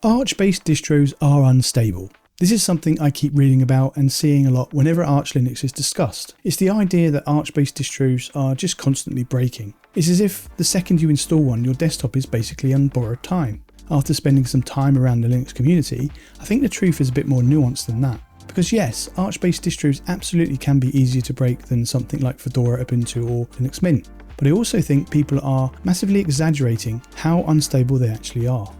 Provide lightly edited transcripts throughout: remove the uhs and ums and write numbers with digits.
Arch-based distros are unstable. This is something I keep reading about and seeing a lot whenever Arch Linux is discussed. It's the idea that Arch-based distros are just constantly breaking. It's as if the second you install one, your desktop is basically on borrowed time. After spending some time around the Linux community, I think the truth is a bit more nuanced than that. Because yes, Arch-based distros absolutely can be easier to break than something like Fedora, Ubuntu or Linux Mint. But I also think people are massively exaggerating how unstable they actually are.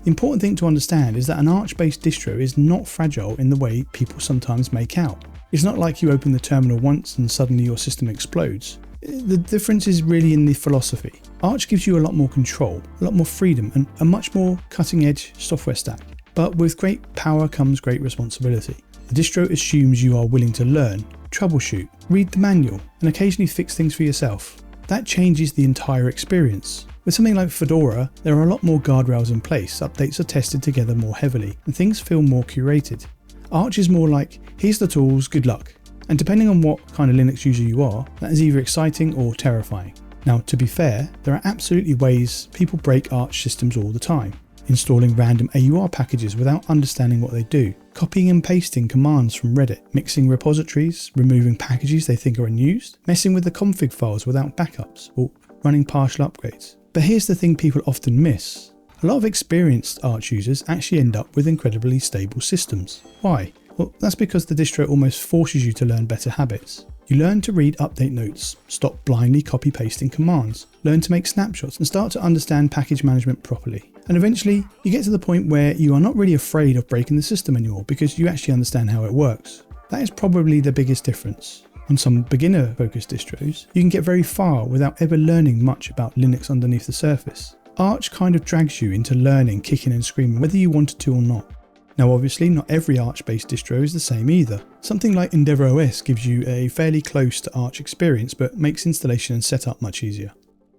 The important thing to understand is that an Arch-based distro is not fragile in the way people sometimes make out. It's not like you open the terminal once and suddenly your system explodes. The difference is really in the philosophy. Arch gives you a lot more control, a lot more freedom and a much more cutting-edge software stack. But with great power comes great responsibility. The distro assumes you are willing to learn, troubleshoot, read the manual and occasionally fix things for yourself. That changes the entire experience. With something like Fedora, there are a lot more guardrails in place, updates are tested together more heavily, and things feel more curated. Arch is more like, here's the tools, good luck. And depending on what kind of Linux user you are, that is either exciting or terrifying. Now, to be fair, there are absolutely ways people break Arch systems all the time. Installing random AUR packages without understanding what they do, copying and pasting commands from Reddit, mixing repositories, removing packages they think are unused, messing with the config files without backups, or running partial upgrades. But here's the thing people often miss. A lot of experienced Arch users actually end up with incredibly stable systems. Why? Well, that's because the distro almost forces you to learn better habits. You learn to read update notes, stop blindly copy-pasting commands, learn to make snapshots and start to understand package management properly. And eventually, you get to the point where you are not really afraid of breaking the system anymore because you actually understand how it works. That is probably the biggest difference. On some beginner-focused distros, you can get very far without ever learning much about Linux underneath the surface. Arch kind of drags you into learning, kicking and screaming, whether you wanted to or not. Now obviously, not every Arch-based distro is the same either. Something like EndeavourOS gives you a fairly close to Arch experience, but makes installation and setup much easier.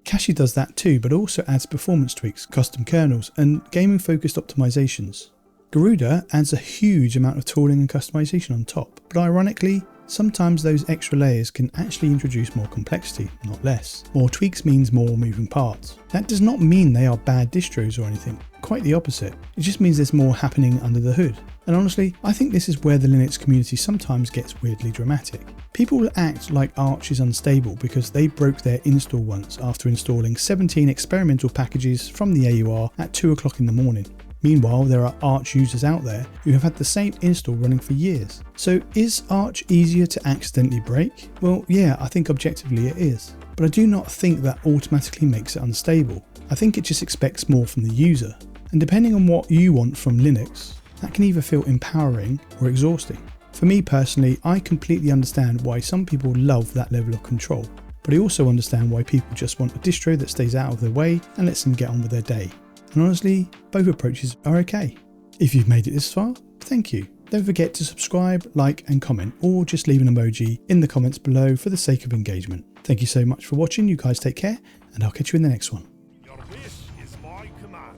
Cachy does that too, but also adds performance tweaks, custom kernels, and gaming-focused optimizations. Garuda adds a huge amount of tooling and customization on top, but ironically, sometimes those extra layers can actually introduce more complexity, not less. More tweaks means more moving parts. That does not mean they are bad distros or anything, quite the opposite. It just means there's more happening under the hood. And honestly, I think this is where the Linux community sometimes gets weirdly dramatic. People will act like Arch is unstable because they broke their install once after installing 17 experimental packages from the AUR at 2 o'clock in the morning. Meanwhile, there are Arch users out there who have had the same install running for years. So is Arch easier to accidentally break? Well, yeah, I think objectively it is. But I do not think that automatically makes it unstable. I think it just expects more from the user. And depending on what you want from Linux, that can either feel empowering or exhausting. For me personally, I completely understand why some people love that level of control. But I also understand why people just want a distro that stays out of their way and lets them get on with their day. And honestly, both approaches are okay. If you've made it this far, thank you. Don't forget to subscribe, like and comment, or just leave an emoji in the comments below for the sake of engagement. Thank you so much for watching, you guys take care, and I'll catch you in the next one. Your wish is my command.